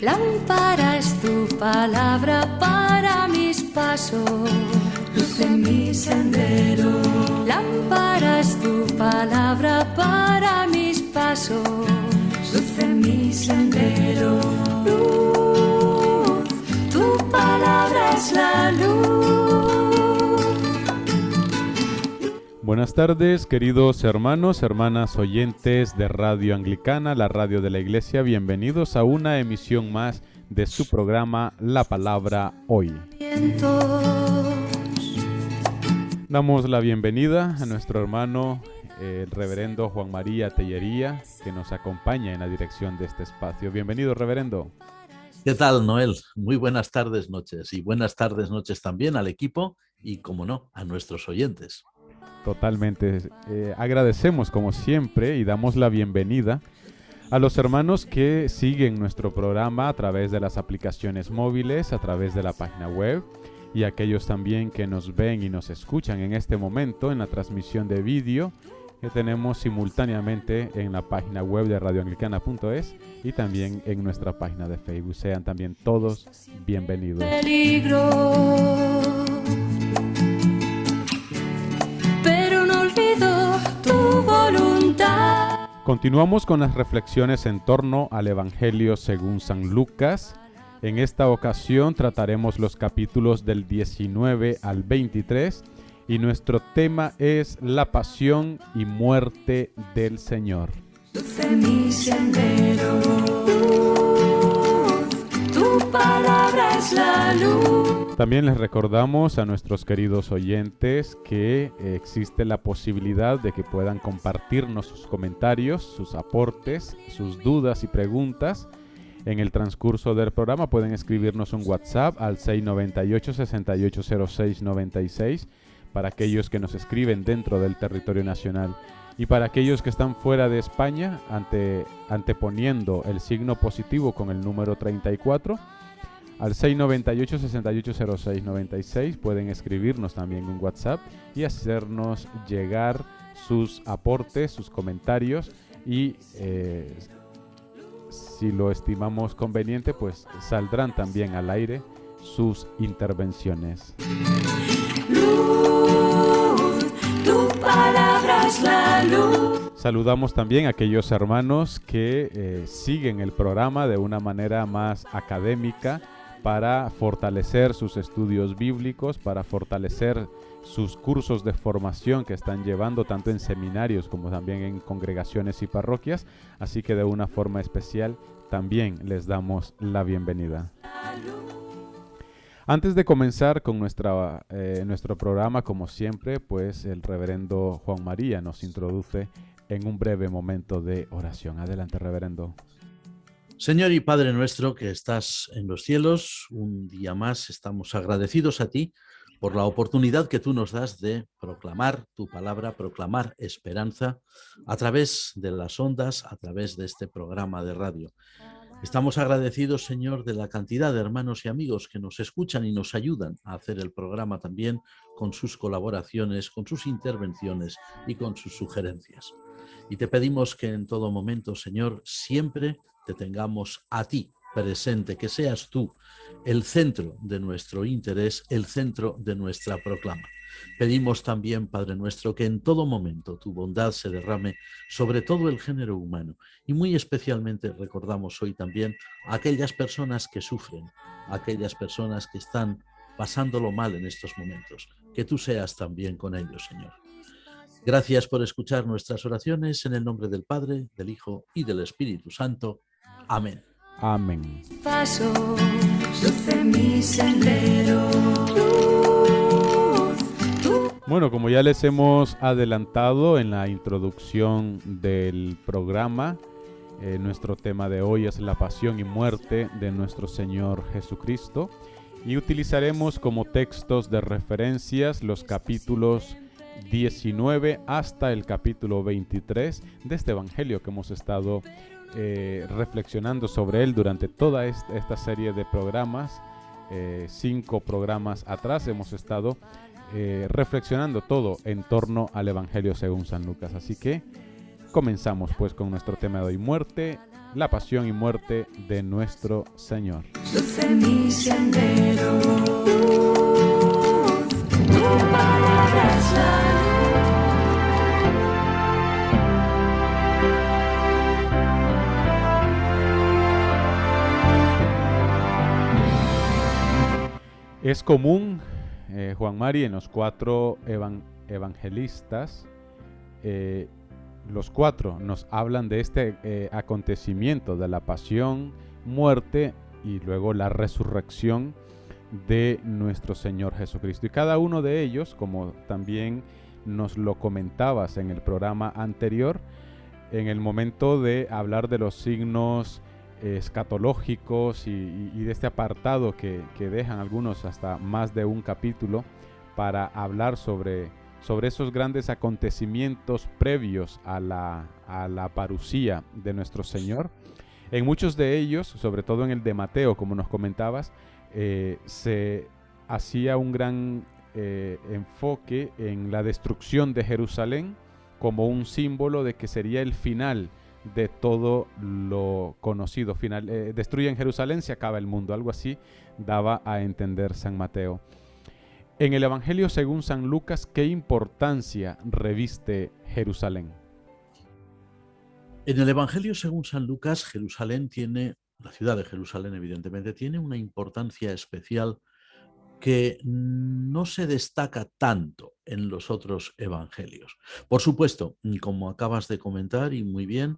Lámpara es tu palabra para mis pasos, luz en mi sendero. Lámpara es tu palabra para mis pasos, luz en mi sendero. Luz, tu palabra es la luz. Buenas tardes, queridos hermanos, hermanas oyentes de Radio Anglicana, la radio de la Iglesia. Bienvenidos a una emisión más de su programa La Palabra Hoy. Damos la bienvenida a nuestro hermano, el reverendo Juan María Tellería, que nos acompaña en la dirección de este espacio. Bienvenido, reverendo. ¿Qué tal, Noel? Muy buenas tardes, noches. Y buenas tardes, noches también al equipo y, como no, a nuestros oyentes. Totalmente. Agradecemos como siempre y damos la bienvenida a los hermanos que siguen nuestro programa a través de las aplicaciones móviles, a través de la página web, y aquellos también que nos ven y nos escuchan en este momento en la transmisión de vídeo que tenemos simultáneamente en la página web de radioanglicana.es y también en nuestra página de Facebook. Sean también todos bienvenidos. Peligro. Continuamos con las reflexiones en torno al Evangelio según San Lucas. En esta ocasión trataremos los capítulos del 19 al 23 y nuestro tema es la pasión y muerte del Señor. Luz en mi sendero, luz, tu palabra es la luz. También les recordamos a nuestros queridos oyentes que existe la posibilidad de que puedan compartirnos sus comentarios, sus aportes, sus dudas y preguntas. En el transcurso del programa pueden escribirnos un WhatsApp al 698-680696 para aquellos que nos escriben dentro del territorio nacional. Y para aquellos que están fuera de España, anteponiendo el signo positivo con el número 34, al 698-680696 pueden escribirnos también un WhatsApp y hacernos llegar sus aportes, sus comentarios y si lo estimamos conveniente, pues saldrán también al aire sus intervenciones. Luz, tu palabra es la luz. Saludamos también a aquellos hermanos que siguen el programa de una manera más académica para fortalecer sus estudios bíblicos, para fortalecer sus cursos de formación que están llevando tanto en seminarios como también en congregaciones y parroquias. Así que de una forma especial también les damos la bienvenida. Antes de comenzar con nuestro programa, como siempre, pues el reverendo Juan María nos introduce en un breve momento de oración. Adelante, reverendo. Señor y Padre nuestro que estás en los cielos, un día más estamos agradecidos a ti por la oportunidad que tú nos das de proclamar tu palabra, proclamar esperanza a través de las ondas, a través de este programa de radio. Estamos agradecidos, Señor, de la cantidad de hermanos y amigos que nos escuchan y nos ayudan a hacer el programa también con sus colaboraciones, con sus intervenciones y con sus sugerencias. Y te pedimos que en todo momento, Señor, siempre te tengamos a ti presente, que seas tú el centro de nuestro interés, el centro de nuestra proclama. Pedimos también, Padre nuestro, que en todo momento tu bondad se derrame sobre todo el género humano y muy especialmente recordamos hoy también a aquellas personas que sufren, a aquellas personas que están pasándolo mal en estos momentos, que tú seas también con ellos, Señor. Gracias por escuchar nuestras oraciones en el nombre del Padre, del Hijo y del Espíritu Santo. Amén. Amén. Paso, luz en mi sendero, luz, Bueno, como ya les hemos adelantado en la introducción del programa, nuestro tema de hoy es la pasión y muerte de nuestro Señor Jesucristo y utilizaremos como textos de referencias los capítulos 19 hasta el capítulo 23 de este Evangelio que hemos estado reflexionando sobre él durante toda esta serie de programas. 5 programas atrás hemos estado reflexionando todo en torno al Evangelio según San Lucas. Así que comenzamos pues con nuestro tema de hoy, muerte, la pasión y muerte de nuestro Señor. Luz en mi sendero, tu palabra es la Es común, Juan Mari, en los cuatro evangelistas, los cuatro nos hablan de este acontecimiento de la pasión, muerte y luego la resurrección de nuestro Señor Jesucristo. Y cada uno de ellos, como también nos lo comentabas en el programa anterior, en el momento de hablar de los signos escatológicos y de este apartado que dejan algunos hasta más de un capítulo para hablar sobre esos grandes acontecimientos previos a la parucía de nuestro Señor. En muchos de ellos, sobre todo en el de Mateo, como nos comentabas, se hacía un gran enfoque en la destrucción de Jerusalén como un símbolo de que sería el final de todo lo conocido. Destruyen Jerusalén, se acaba el mundo. Algo así daba a entender San Mateo. En el Evangelio según San Lucas, ¿qué importancia reviste Jerusalén? En el Evangelio según San Lucas, Jerusalén tiene, la ciudad de Jerusalén evidentemente, tiene una importancia especial que no se destaca tanto en los otros evangelios. Por supuesto, como acabas de comentar y muy bien,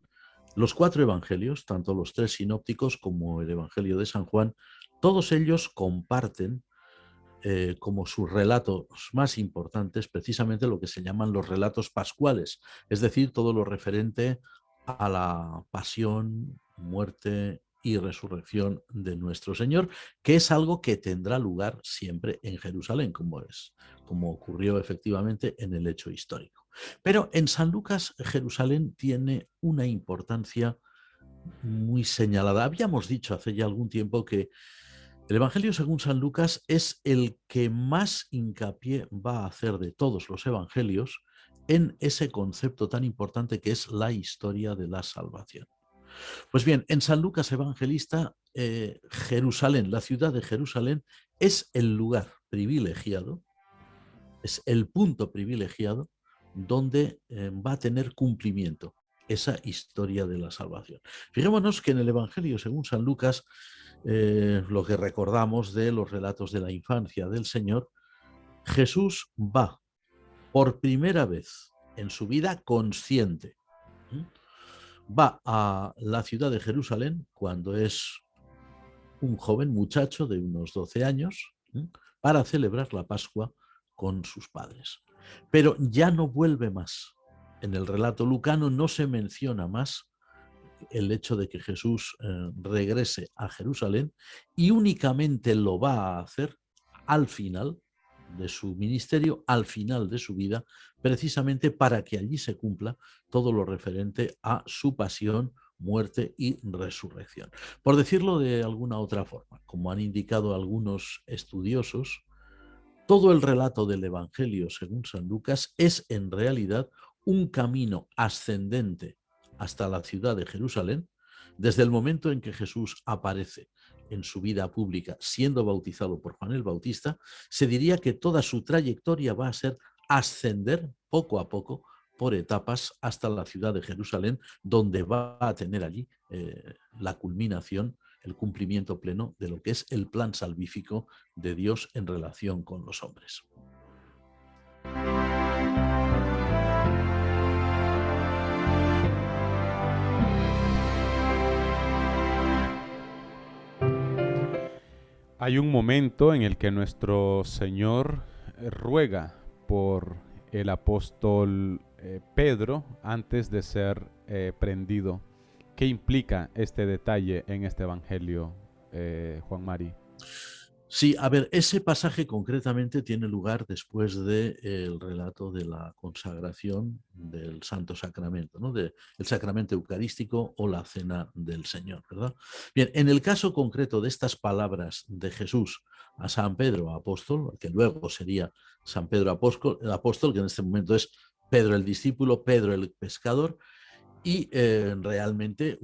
los cuatro evangelios, tanto los tres sinópticos como el Evangelio de San Juan, todos ellos comparten como sus relatos más importantes precisamente lo que se llaman los relatos pascuales, es decir, todo lo referente a la pasión, muerte y resurrección de nuestro Señor, que es algo que tendrá lugar siempre en Jerusalén, como ocurrió efectivamente en el hecho histórico. Pero en San Lucas, Jerusalén tiene una importancia muy señalada. Habíamos dicho hace ya algún tiempo que el Evangelio según San Lucas es el que más hincapié va a hacer de todos los evangelios en ese concepto tan importante que es la historia de la salvación. Pues bien, en San Lucas Evangelista, Jerusalén, la ciudad de Jerusalén, es el lugar privilegiado, es el punto privilegiado donde va a tener cumplimiento esa historia de la salvación. Fijémonos que en el Evangelio según San Lucas, lo que recordamos de los relatos de la infancia del Señor, Jesús va por primera vez en su vida consciente, va a la ciudad de Jerusalén cuando es un joven muchacho de unos 12 años para celebrar la Pascua con sus padres. Pero ya no vuelve más. En el relato lucano no se menciona más el hecho de que Jesús regrese a Jerusalén y únicamente lo va a hacer al final de su ministerio, al final de su vida, precisamente para que allí se cumpla todo lo referente a su pasión, muerte y resurrección. Por decirlo de alguna otra forma, como han indicado algunos estudiosos, todo el relato del Evangelio según San Lucas es en realidad un camino ascendente hasta la ciudad de Jerusalén, desde el momento en que Jesús aparece en su vida pública siendo bautizado por Juan el Bautista, se diría que toda su trayectoria va a ser ascender poco a poco por etapas hasta la ciudad de Jerusalén, donde va a tener allí la culminación, el cumplimiento pleno de lo que es el plan salvífico de Dios en relación con los hombres. Hay un momento en el que nuestro Señor ruega por el apóstol Pedro antes de ser prendido. ¿Qué implica este detalle en este Evangelio, Juan Mari? Sí, a ver, ese pasaje concretamente tiene lugar después del relato de la consagración del Santo Sacramento, ¿no? Del sacramento eucarístico o la cena del Señor, ¿verdad? Bien, en el caso concreto de estas palabras de Jesús a San Pedro apóstol, que luego sería San Pedro apóstol, que en este momento es Pedro el discípulo, Pedro el pescador, y realmente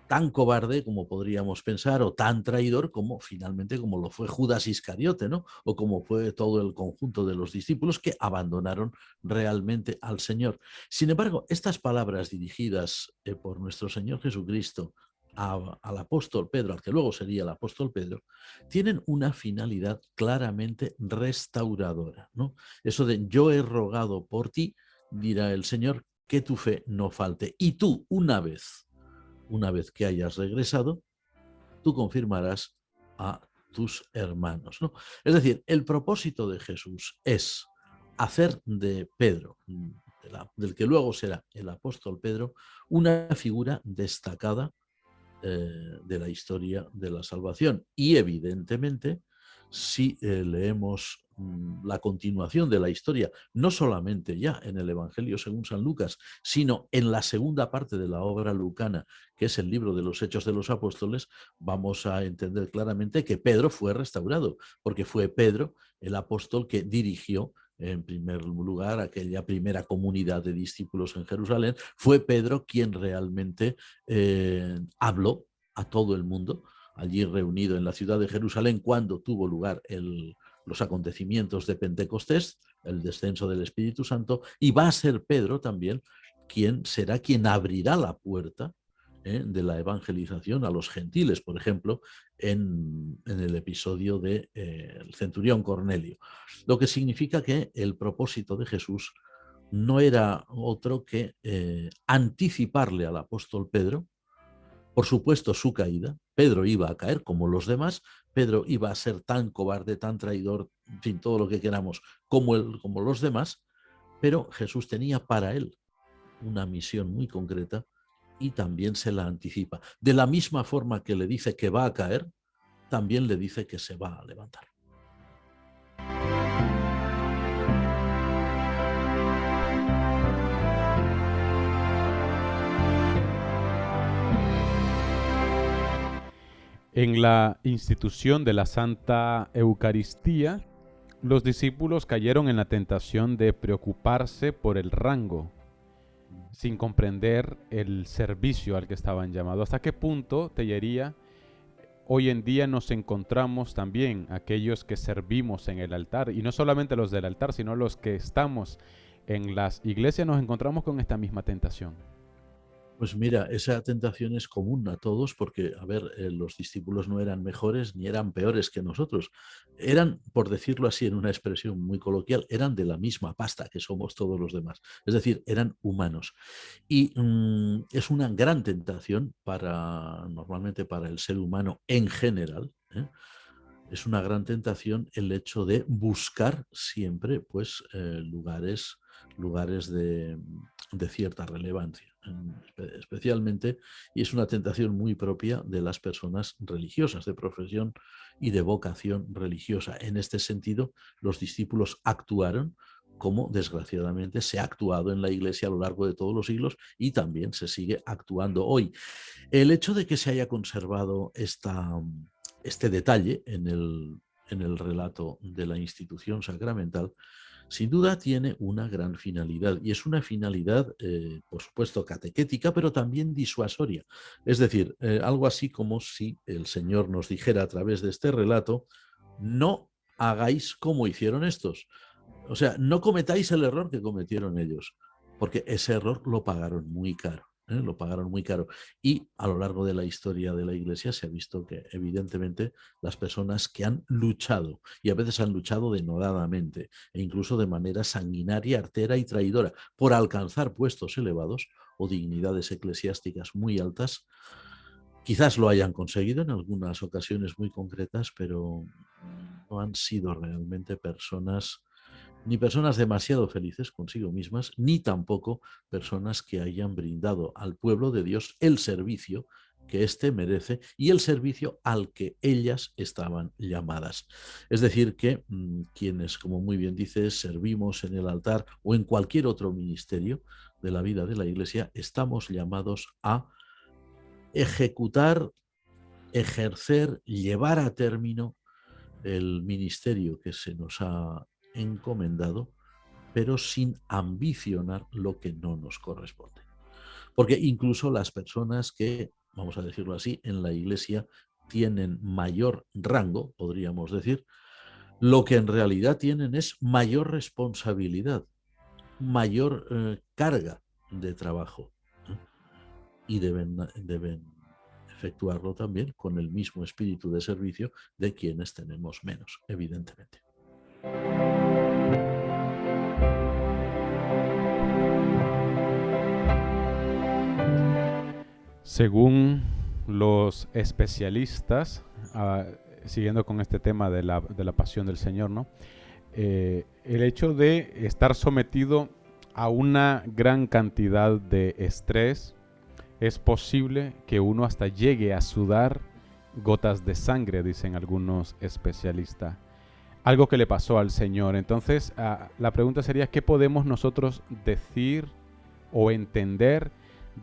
tan cobarde como podríamos pensar, o tan traidor como finalmente como lo fue Judas Iscariote, ¿no? O como fue todo el conjunto de los discípulos que abandonaron realmente al Señor. Sin embargo, estas palabras dirigidas por nuestro Señor Jesucristo al apóstol Pedro, al que luego sería el apóstol Pedro, tienen una finalidad claramente restauradora, ¿no? Eso de yo he rogado por ti, dirá el Señor, que tu fe no falte. Y tú, una vez que hayas regresado, tú confirmarás a tus hermanos, ¿no? Es decir, el propósito de Jesús es hacer de Pedro, del que luego será el apóstol Pedro, una figura destacada de la historia de la salvación. Y evidentemente, si leemos la continuación de la historia, no solamente ya en el Evangelio según San Lucas, sino en la segunda parte de la obra lucana, que es el libro de los Hechos de los Apóstoles, vamos a entender claramente que Pedro fue restaurado, porque fue Pedro el apóstol que dirigió en primer lugar aquella primera comunidad de discípulos en Jerusalén. Fue Pedro quien realmente habló a todo el mundo allí reunido en la ciudad de Jerusalén cuando tuvo lugar los acontecimientos de Pentecostés, el descenso del Espíritu Santo, y va a ser Pedro también quien será quien abrirá la puerta de la evangelización a los gentiles, por ejemplo, en el episodio del centurión Cornelio. Lo que significa que el propósito de Jesús no era otro que anticiparle al apóstol Pedro, por supuesto, su caída. Pedro iba a caer como los demás, Pedro iba a ser tan cobarde, tan traidor, en fin, todo lo que queramos, como los demás, pero Jesús tenía para él una misión muy concreta y también se la anticipa. De la misma forma que le dice que va a caer, también le dice que se va a levantar. En la institución de la Santa Eucaristía, los discípulos cayeron en la tentación de preocuparse por el rango, sin comprender el servicio al que estaban llamados. ¿Hasta qué punto, Tellería, hoy en día nos encontramos también aquellos que servimos en el altar, y no solamente los del altar, sino los que estamos en las iglesias, nos encontramos con esta misma tentación? Pues mira, esa tentación es común a todos porque, a ver, los discípulos no eran mejores ni eran peores que nosotros. Eran, por decirlo así en una expresión muy coloquial, eran de la misma pasta que somos todos los demás. Es decir, eran humanos. Y es una gran tentación normalmente para el ser humano en general, es una gran tentación el hecho de buscar siempre pues, lugares de cierta relevancia, especialmente, y es una tentación muy propia de las personas religiosas, de profesión y de vocación religiosa. En este sentido, los discípulos actuaron como desgraciadamente se ha actuado en la Iglesia a lo largo de todos los siglos y también se sigue actuando hoy. El hecho de que se haya conservado este detalle en el relato de la institución sacramental, sin duda tiene una gran finalidad, y es una finalidad, por supuesto, catequética, pero también disuasoria. Es decir, algo así como si el Señor nos dijera a través de este relato: no hagáis como hicieron estos. O sea, no cometáis el error que cometieron ellos, porque ese error lo pagaron muy caro. Lo pagaron muy caro. Y a lo largo de la historia de la Iglesia se ha visto que, evidentemente, las personas que han luchado, y a veces han luchado denodadamente, e incluso de manera sanguinaria, artera y traidora, por alcanzar puestos elevados o dignidades eclesiásticas muy altas, quizás lo hayan conseguido en algunas ocasiones muy concretas, pero no han sido realmente ni personas demasiado felices consigo mismas, ni tampoco personas que hayan brindado al pueblo de Dios el servicio que éste merece y el servicio al que ellas estaban llamadas. Es decir, que quienes, como muy bien dices, servimos en el altar o en cualquier otro ministerio de la vida de la Iglesia, estamos llamados a ejecutar, ejercer, llevar a término el ministerio que se nos ha encomendado, pero sin ambicionar lo que no nos corresponde. Porque incluso las personas que, vamos a decirlo así, en la Iglesia tienen mayor rango, podríamos decir, lo que en realidad tienen es mayor responsabilidad, mayor carga de trabajo, ¿eh? Y deben efectuarlo también con el mismo espíritu de servicio de quienes tenemos menos, evidentemente. Según los especialistas, siguiendo con este tema de la pasión del Señor, ¿no? El hecho de estar sometido a una gran cantidad de estrés, es posible que uno hasta llegue a sudar gotas de sangre, dicen algunos especialistas. Algo que le pasó al Señor. Entonces, la pregunta sería, ¿qué podemos nosotros decir o entender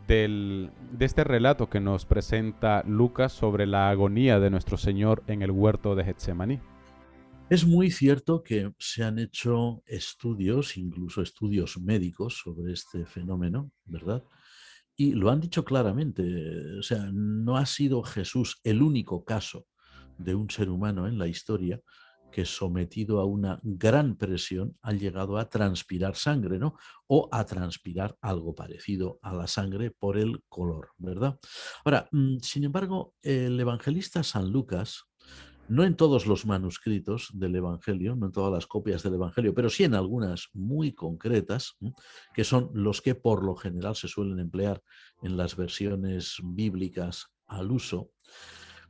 de este relato que nos presenta Lucas sobre la agonía de nuestro Señor en el huerto de Getsemaní? Es muy cierto que se han hecho estudios, incluso estudios médicos, sobre este fenómeno, ¿verdad? Y lo han dicho claramente, o sea, no ha sido Jesús el único caso de un ser humano en la historia que sometido a una gran presión ha llegado a transpirar sangre, ¿no? O a transpirar algo parecido a la sangre por el color, ¿verdad? Ahora, sin embargo, el evangelista San Lucas, no en todos los manuscritos del Evangelio, no en todas las copias del Evangelio, pero sí en algunas muy concretas, que son los que por lo general se suelen emplear en las versiones bíblicas al uso,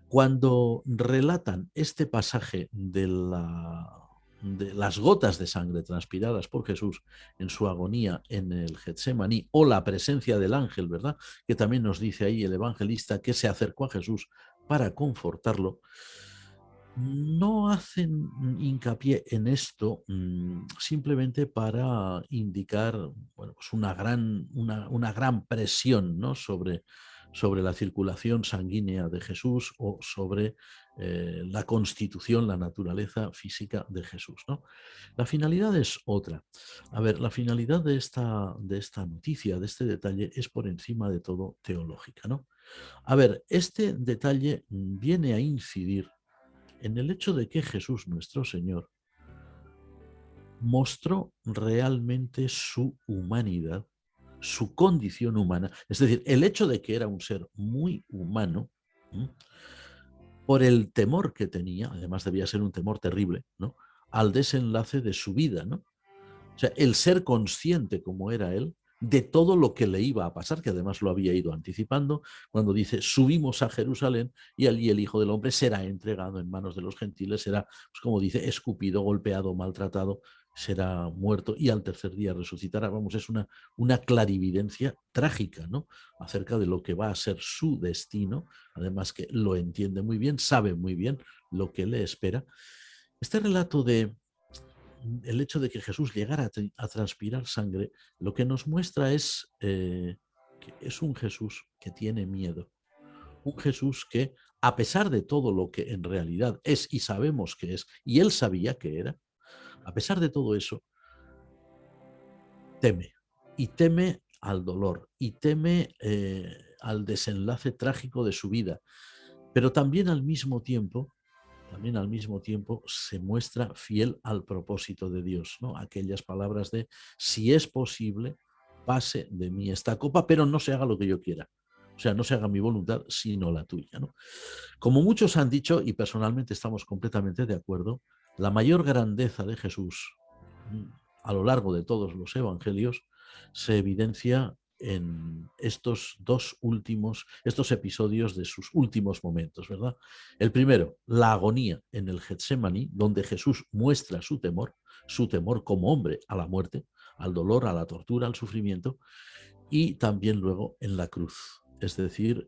cuando relatan este pasaje de las gotas de sangre transpiradas por Jesús en su agonía en el Getsemaní, o la presencia del ángel, ¿verdad? Que también nos dice ahí el evangelista que se acercó a Jesús para confortarlo, no hacen hincapié en esto simplemente para indicar, bueno, pues una gran presión, ¿no? sobre la circulación sanguínea de Jesús o sobre la constitución, la naturaleza física de Jesús, ¿no? La finalidad es otra. A ver, la finalidad de esta noticia, de este detalle, es por encima de todo teológica, ¿no? A ver, este detalle viene a incidir en el hecho de que Jesús nuestro Señor mostró realmente su humanidad, su condición humana, es decir, el hecho de que era un ser muy humano, ¿m? Por el temor que tenía, además debía ser un temor terrible, ¿no? Al desenlace de su vida, ¿no? O sea, el ser consciente como era él de todo lo que le iba a pasar, que además lo había ido anticipando, cuando dice, subimos a Jerusalén y allí el Hijo del Hombre será entregado en manos de los gentiles, será, pues como dice, escupido, golpeado, maltratado, será muerto y al tercer día resucitará. Vamos, es una clarividencia trágica, ¿no? Acerca de lo que va a ser su destino, además que lo entiende muy bien, sabe muy bien lo que le espera. Este relato de el hecho de que Jesús llegara a transpirar sangre, lo que nos muestra es que es un Jesús que tiene miedo, un Jesús que, a pesar de todo lo que en realidad es y sabemos que es, y él sabía que era, a pesar de todo eso, teme, y teme al dolor, y teme al desenlace trágico de su vida, pero también al mismo tiempo se muestra fiel al propósito de Dios, ¿no? Aquellas palabras de, si es posible, pase de mí esta copa, pero no se haga lo que yo quiera. O sea, no se haga mi voluntad, sino la tuya, ¿no? Como muchos han dicho, y personalmente estamos completamente de acuerdo, la mayor grandeza de Jesús a lo largo de todos los evangelios se evidencia en estos estos episodios de sus últimos momentos, ¿verdad? El primero, la agonía en el Getsemaní, donde Jesús muestra su temor como hombre a la muerte, al dolor, a la tortura, al sufrimiento, y también luego en la cruz, es decir,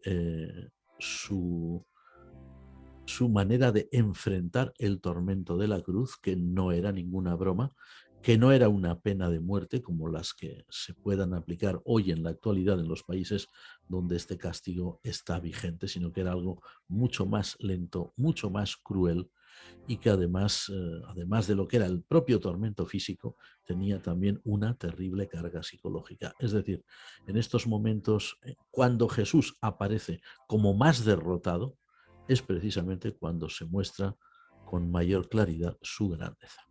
su manera de enfrentar el tormento de la cruz, que no era ninguna broma, que no era una pena de muerte como las que se puedan aplicar hoy en la actualidad en los países donde este castigo está vigente, sino que era algo mucho más lento, mucho más cruel y que además, además de lo que era el propio tormento físico, tenía también una terrible carga psicológica. Es decir, en estos momentos, cuando Jesús aparece como más derrotado, es precisamente cuando se muestra con mayor claridad su grandeza.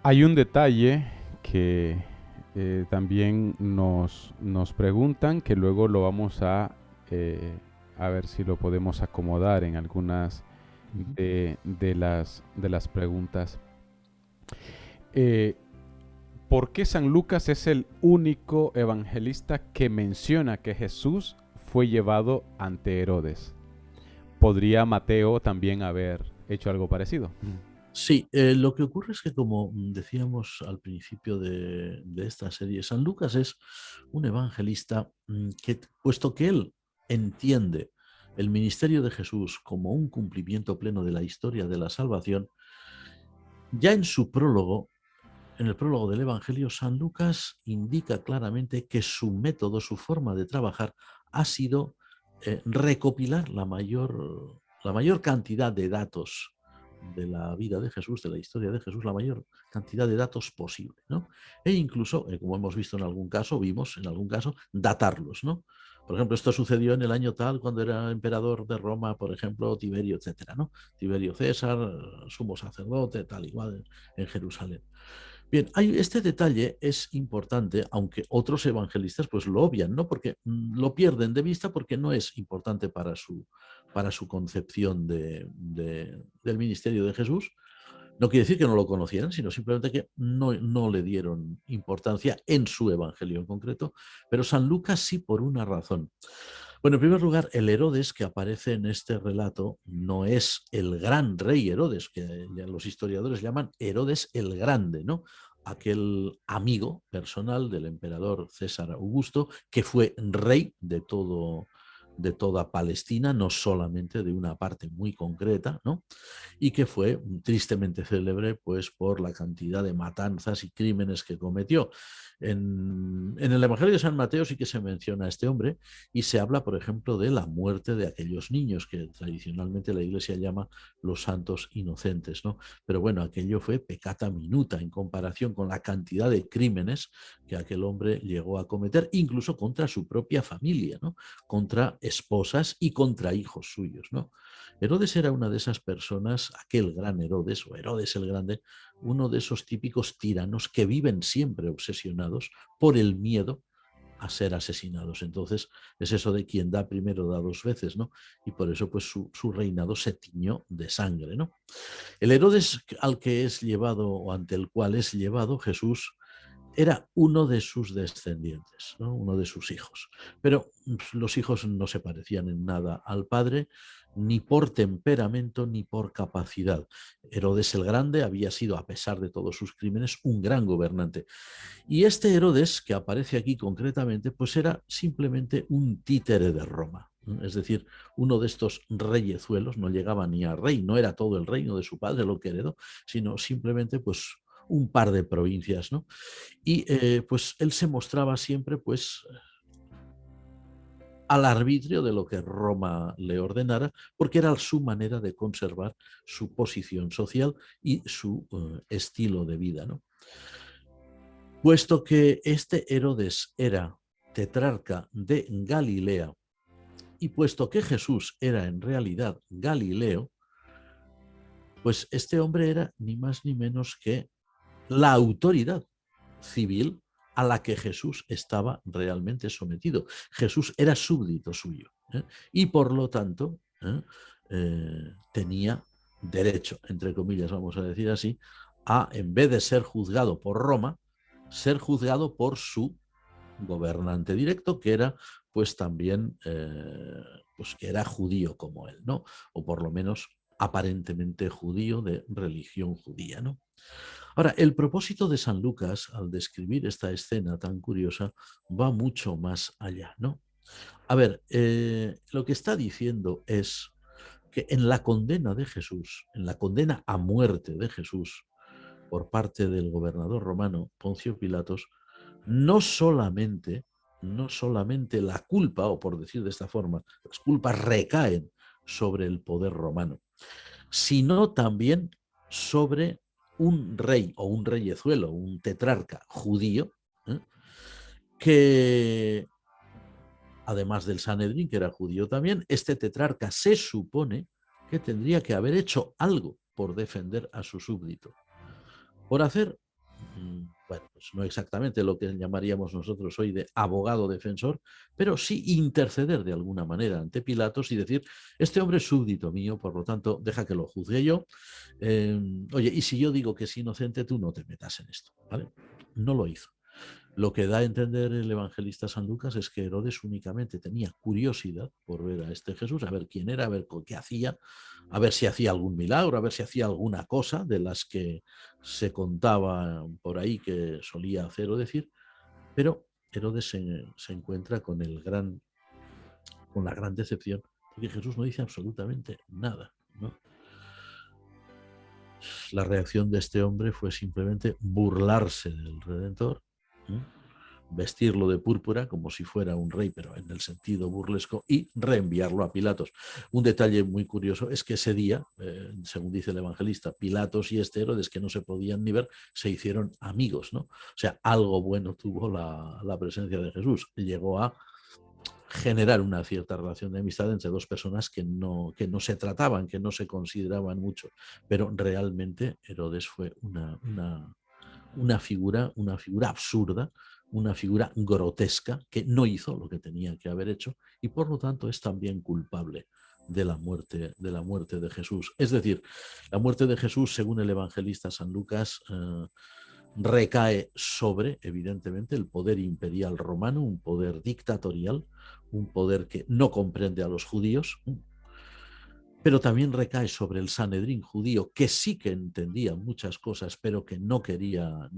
Hay un detalle que también nos preguntan, que luego lo vamos a ver si lo podemos acomodar en algunas de las preguntas. ¿Por qué San Lucas es el único evangelista que menciona que Jesús fue llevado ante Herodes? ¿Podría Mateo también haber hecho algo parecido? Sí, lo que ocurre es que, como decíamos al principio de esta serie, San Lucas es un evangelista que, puesto que él entiende el ministerio de Jesús como un cumplimiento pleno de la historia de la salvación, ya en su prólogo, en el prólogo del Evangelio, San Lucas indica claramente que su método, su forma de trabajar, ha sido recopilar la mayor cantidad de datos de la vida de Jesús, de la historia de Jesús, la mayor cantidad de datos posible, ¿no? E incluso, como hemos visto en algún caso, vimos en algún caso, datarlos, ¿no? Por ejemplo, esto sucedió en el año tal, cuando era emperador de Roma, por ejemplo, Tiberio, etcétera, ¿no? Tiberio César, sumo sacerdote, tal igual, en Jerusalén. Bien, este detalle es importante, aunque otros evangelistas pues lo obvian, ¿no? Porque lo pierden de vista porque no es importante para su concepción del ministerio de Jesús. No quiere decir que no lo conocieran, sino simplemente que no le dieron importancia en su evangelio en concreto, pero San Lucas sí, por una razón. Bueno, en primer lugar, el Herodes que aparece en este relato no es el gran rey Herodes, que los historiadores llaman Herodes el Grande, ¿no? Aquel amigo personal del emperador César Augusto, que fue rey de toda Palestina, no solamente de una parte muy concreta, ¿no? Y que fue tristemente célebre pues, por la cantidad de matanzas y crímenes que cometió. En el Evangelio de San Mateo sí que se menciona a este hombre y se habla, por ejemplo, de la muerte de aquellos niños que tradicionalmente la Iglesia llama los santos inocentes, ¿no? Pero bueno, aquello fue peccata minuta en comparación con la cantidad de crímenes que aquel hombre llegó a cometer, incluso contra su propia familia, ¿no? Contra esposas y contra hijos suyos, ¿no? Herodes era una de esas personas, aquel gran Herodes o Herodes el Grande, uno de esos típicos tiranos que viven siempre obsesionados por el miedo a ser asesinados. Entonces es eso de quien da primero da dos veces, ¿no? Y por eso pues su reinado se tiñó de sangre, ¿no? El Herodes al que es llevado o ante el cual es llevado Jesús era uno de sus descendientes, ¿no? Uno de sus hijos. Pero los hijos no se parecían en nada al padre, ni por temperamento ni por capacidad. Herodes el Grande había sido, a pesar de todos sus crímenes, un gran gobernante. Y este Herodes, que aparece aquí concretamente, pues era simplemente un títere de Roma. Es decir, uno de estos reyezuelos, no llegaba ni a rey, no era todo el reino de su padre lo que heredó, sino simplemente pues un par de provincias, ¿no? Y pues él se mostraba siempre pues al arbitrio de lo que Roma le ordenara, porque era su manera de conservar su posición social y su estilo de vida, ¿no? Puesto que este Herodes era tetrarca de Galilea y puesto que Jesús era en realidad Galileo, pues este hombre era ni más ni menos que la autoridad civil a la que Jesús estaba realmente sometido. Jesús era súbdito suyo, y por lo tanto tenía derecho, entre comillas, vamos a decir así, a, en vez de ser juzgado por Roma, ser juzgado por su gobernante directo, que era pues también pues que era judío como él, ¿no? O por lo menos aparentemente judío, de religión judía, ¿no? Ahora, el propósito de San Lucas al describir esta escena tan curiosa va mucho más allá, ¿no? A ver, lo que está diciendo es que en la condena de Jesús, en la condena a muerte de Jesús por parte del gobernador romano Poncio Pilatos, no solamente no solamente la culpa, o por decir de esta forma, las culpas recaen sobre el poder romano, sino también sobre un rey o un reyezuelo, un tetrarca judío, ¿eh? Que además del Sanedrín, que era judío también, este tetrarca se supone que tendría que haber hecho algo por defender a su súbdito, por hacer, bueno, pues no exactamente lo que llamaríamos nosotros hoy de abogado defensor, pero sí interceder de alguna manera ante Pilatos y decir, este hombre es súbdito mío, por lo tanto, deja que lo juzgue yo. Oye, y si yo digo que es inocente, tú no te metas en esto, ¿vale? No lo hizo. Lo que da a entender el evangelista San Lucas es que Herodes únicamente tenía curiosidad por ver a este Jesús, a ver quién era, a ver qué hacía, a ver si hacía algún milagro, a ver si hacía alguna cosa de las que se contaba por ahí que solía hacer o decir, pero Herodes se encuentra con la gran decepción, porque Jesús no dice absolutamente nada, ¿no? La reacción de este hombre fue simplemente burlarse del Redentor, ¿eh? Vestirlo de púrpura como si fuera un rey, pero en el sentido burlesco, y reenviarlo a Pilatos. Un detalle muy curioso es que ese día, según dice el evangelista, Pilatos y Herodes, que no se podían ni ver, se hicieron amigos, ¿no? O sea, algo bueno tuvo la presencia de Jesús. Llegó a generar una cierta relación de amistad entre dos personas que no se trataban, que no se consideraban mucho, pero realmente Herodes fue una figura absurda, una figura grotesca que no hizo lo que tenía que haber hecho y por lo tanto es también culpable de la muerte de Jesús. Es decir, la muerte de Jesús, según el evangelista San Lucas, recae sobre, evidentemente, el poder imperial romano, un poder dictatorial, un poder que no comprende a los judíos, pero también recae sobre el Sanedrín judío, que sí que entendía muchas cosas, pero que no quería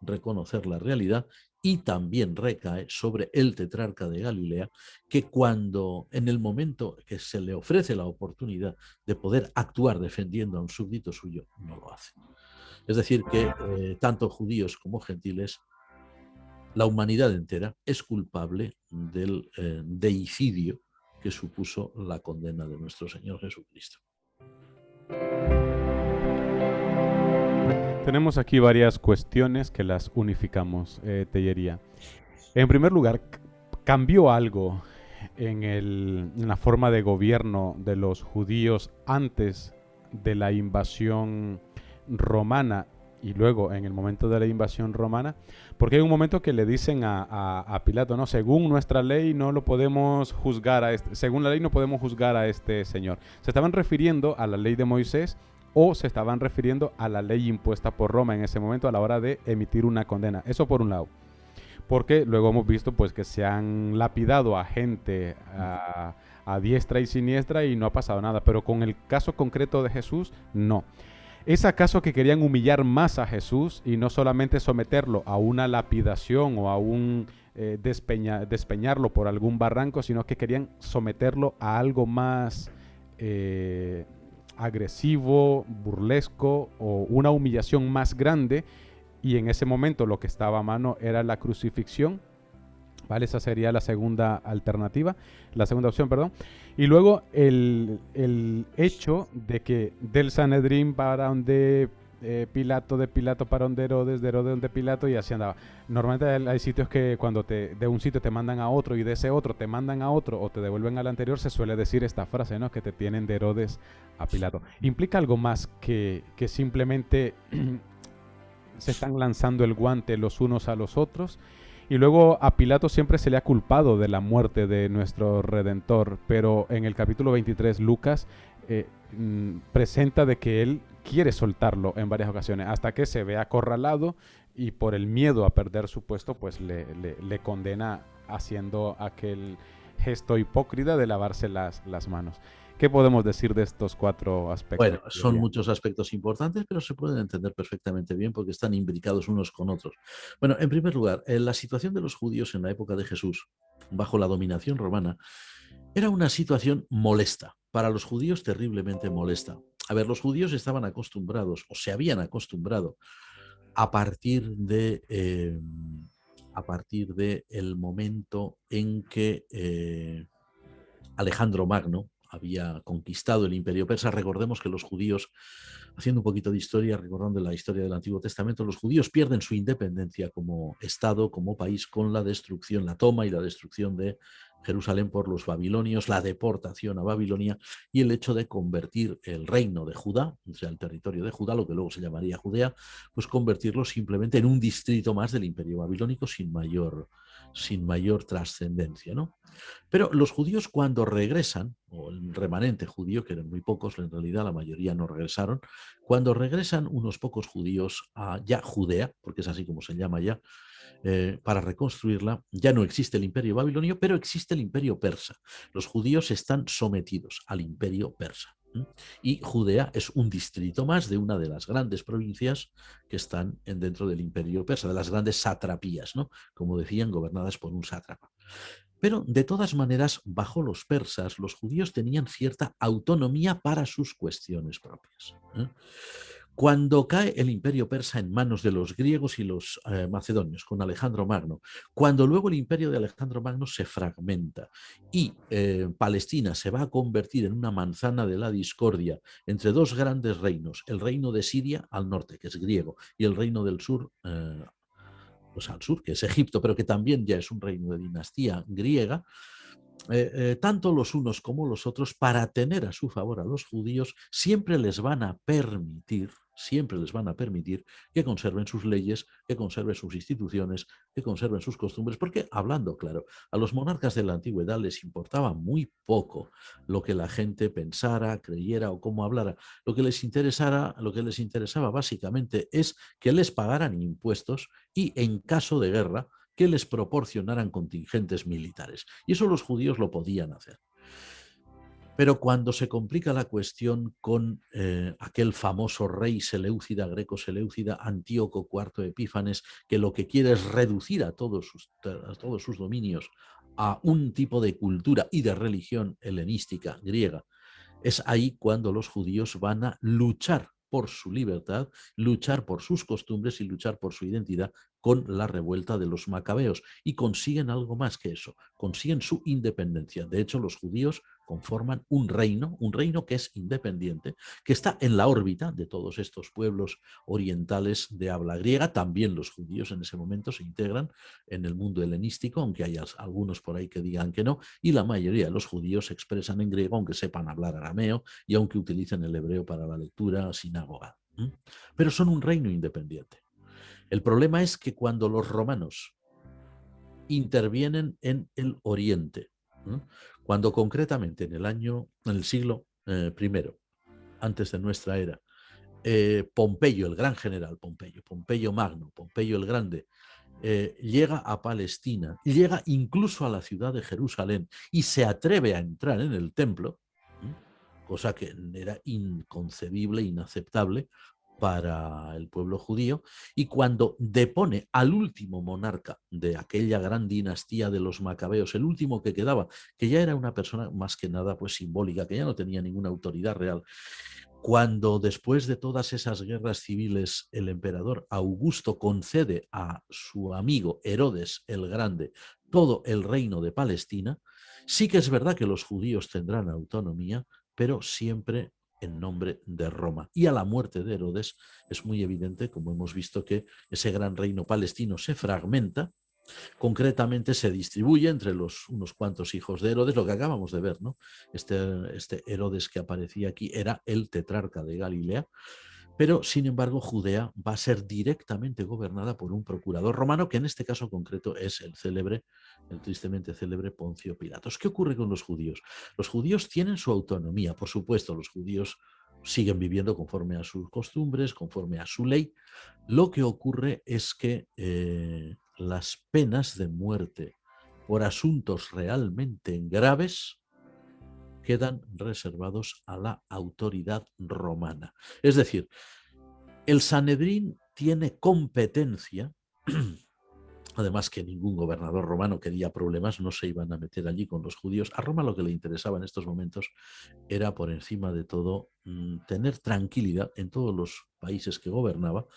reconocer la realidad, y también recae sobre el tetrarca de Galilea, que cuando, en el momento que se le ofrece la oportunidad de poder actuar defendiendo a un súbdito suyo, no lo hace. Es decir, que tanto judíos como gentiles, la humanidad entera es culpable del deicidio que supuso la condena de nuestro Señor Jesucristo. Tenemos aquí varias cuestiones que las unificamos, Tellería. En primer lugar, ¿cambió algo en la forma de gobierno de los judíos antes de la invasión romana y luego en el momento de la invasión romana? Porque hay un momento que le dicen a Pilato, no, según nuestra ley no lo podemos juzgar a este, según la ley no podemos juzgar a este señor. ¿Se estaban refiriendo a la ley de Moisés o se estaban refiriendo a la ley impuesta por Roma en ese momento a la hora de emitir una condena? Eso por un lado. Porque luego hemos visto pues que se han lapidado a gente a diestra y siniestra y no ha pasado nada. Pero con el caso concreto de Jesús, no. ¿Es acaso que querían humillar más a Jesús y no solamente someterlo a una lapidación o a un despeñarlo por algún barranco, sino que querían someterlo a algo más agresivo, burlesco o una humillación más grande? Y en ese momento lo que estaba a mano era la crucifixión, ¿vale? Esa sería la segunda alternativa, la segunda opción, perdón. Y luego el hecho de que del Sanedrín para donde Pilato, de Pilato para donde Herodes, de Herodes donde Pilato, y así andaba. Normalmente hay sitios que cuando de un sitio te mandan a otro y de ese otro te mandan a otro o te devuelven al anterior, se suele decir esta frase, ¿no? Que te tienen de Herodes a Pilato. Implica algo más que simplemente se están lanzando el guante los unos a los otros. Y luego a Pilato siempre se le ha culpado de la muerte de nuestro Redentor, pero en el capítulo 23 Lucas presenta de que él quiere soltarlo en varias ocasiones, hasta que se ve acorralado y por el miedo a perder su puesto, pues le condena haciendo aquel gesto hipócrita de lavarse las manos. ¿Qué podemos decir de estos cuatro aspectos? Bueno, son muchos aspectos importantes, pero se pueden entender perfectamente bien porque están imbricados unos con otros. Bueno, en primer lugar, la situación de los judíos en la época de Jesús, bajo la dominación romana, era una situación molesta. Para los judíos, terriblemente molesta. A ver, los judíos estaban acostumbrados, o se habían acostumbrado, a partir de a partir del momento en que Alejandro Magno había conquistado el Imperio Persa. Recordemos que los judíos, haciendo un poquito de historia, recordando la historia del Antiguo Testamento, los judíos pierden su independencia como Estado, como país, con la destrucción, la toma y la destrucción de Jerusalén por los babilonios, la deportación a Babilonia y el hecho de convertir el reino de Judá, o sea, el territorio de Judá, lo que luego se llamaría Judea, pues convertirlo simplemente en un distrito más del Imperio Babilónico sin mayor trascendencia, ¿no? Pero los judíos cuando regresan, o el remanente judío, que eran muy pocos, en realidad la mayoría no regresaron, cuando regresan unos pocos judíos a ya Judea, porque es así como se llama ya, para reconstruirla, ya no existe el imperio babilonio, pero existe el imperio persa. Los judíos están sometidos al imperio persa. Y Judea es un distrito más de una de las grandes provincias que están dentro del imperio persa, de las grandes satrapías, ¿no? Como decían, gobernadas por un sátrapa. Pero, de todas maneras, bajo los persas, los judíos tenían cierta autonomía para sus cuestiones propias. Cuando cae el imperio persa en manos de los griegos y los macedonios, con Alejandro Magno, cuando luego el imperio de Alejandro Magno se fragmenta y Palestina se va a convertir en una manzana de la discordia entre dos grandes reinos, el reino de Siria al norte, que es griego, y el reino del sur, pues al sur, que es Egipto, pero que también ya es un reino de dinastía griega, tanto los unos como los otros, para tener a su favor a los judíos, siempre les van a permitir que conserven sus leyes, que conserven sus instituciones, que conserven sus costumbres, porque, hablando claro, a los monarcas de la antigüedad les importaba muy poco lo que la gente pensara, creyera o cómo hablara. Lo que les interesaba básicamente es que les pagaran impuestos y, en caso de guerra, que les proporcionaran contingentes militares. Y eso los judíos lo podían hacer. Pero cuando se complica la cuestión con aquel famoso rey seleucida, greco-seleucida, Antíoco IV Epífanes, que lo que quiere es reducir a todos sus dominios a un tipo de cultura y de religión helenística griega, es ahí cuando los judíos van a luchar por su libertad, luchar por sus costumbres y luchar por su identidad con la revuelta de los macabeos. Y consiguen algo más que eso, consiguen su independencia. De hecho, los judíos conforman un reino que es independiente, que está en la órbita de todos estos pueblos orientales de habla griega. También los judíos en ese momento se integran en el mundo helenístico, aunque hay algunos por ahí que digan que no, y la mayoría de los judíos se expresan en griego, aunque sepan hablar arameo y aunque utilicen el hebreo para la lectura sinagoga. Pero son un reino independiente. El problema es que cuando los romanos intervienen en el Oriente, cuando concretamente en el siglo I, antes de nuestra era, Pompeyo, el gran general Pompeyo Magno, Pompeyo el Grande, llega a Palestina, llega incluso a la ciudad de Jerusalén y se atreve a entrar en el templo, cosa que era inconcebible, inaceptable para el pueblo judío, y cuando depone al último monarca de aquella gran dinastía de los macabeos, el último que quedaba, que ya era una persona más que nada pues simbólica, que ya no tenía ninguna autoridad real, cuando después de todas esas guerras civiles el emperador Augusto concede a su amigo Herodes el Grande todo el reino de Palestina, sí que es verdad que los judíos tendrán autonomía, pero siempre en nombre de Roma. Y a la muerte de Herodes es muy evidente, como hemos visto, que ese gran reino palestino se fragmenta. Concretamente se distribuye entre unos cuantos hijos de Herodes, lo que acabamos de ver, ¿no? Este Herodes que aparecía aquí era el tetrarca de Galilea, pero sin embargo Judea va a ser directamente gobernada por un procurador romano, que en este caso concreto es el tristemente célebre Poncio Pilatos. ¿Qué ocurre con los judíos? Los judíos tienen su autonomía, por supuesto, los judíos siguen viviendo conforme a sus costumbres, conforme a su ley. Lo que ocurre es que las penas de muerte por asuntos realmente graves quedan reservados a la autoridad romana. Es decir, el Sanedrín tiene competencia Además que ningún gobernador romano quería problemas, no se iban a meter allí con los judíos. A Roma lo que le interesaba en estos momentos era, por encima de todo, tener tranquilidad en todos los países que gobernaba,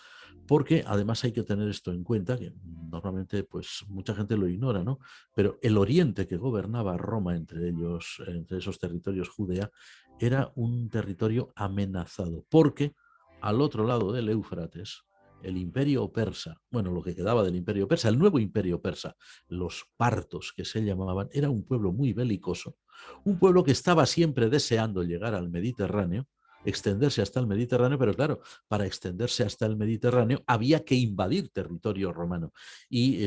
porque además hay que tener esto en cuenta, que normalmente pues mucha gente lo ignora, ¿no? Pero el oriente que gobernaba Roma, entre ellos, entre esos territorios Judea, era un territorio amenazado, porque al otro lado del Éufrates, el imperio persa, bueno, lo que quedaba del imperio persa, el nuevo imperio persa, los partos que se llamaban, era un pueblo muy belicoso, un pueblo que estaba siempre deseando llegar al Mediterráneo, extenderse hasta el Mediterráneo, pero claro, para extenderse hasta el Mediterráneo había que invadir territorio romano y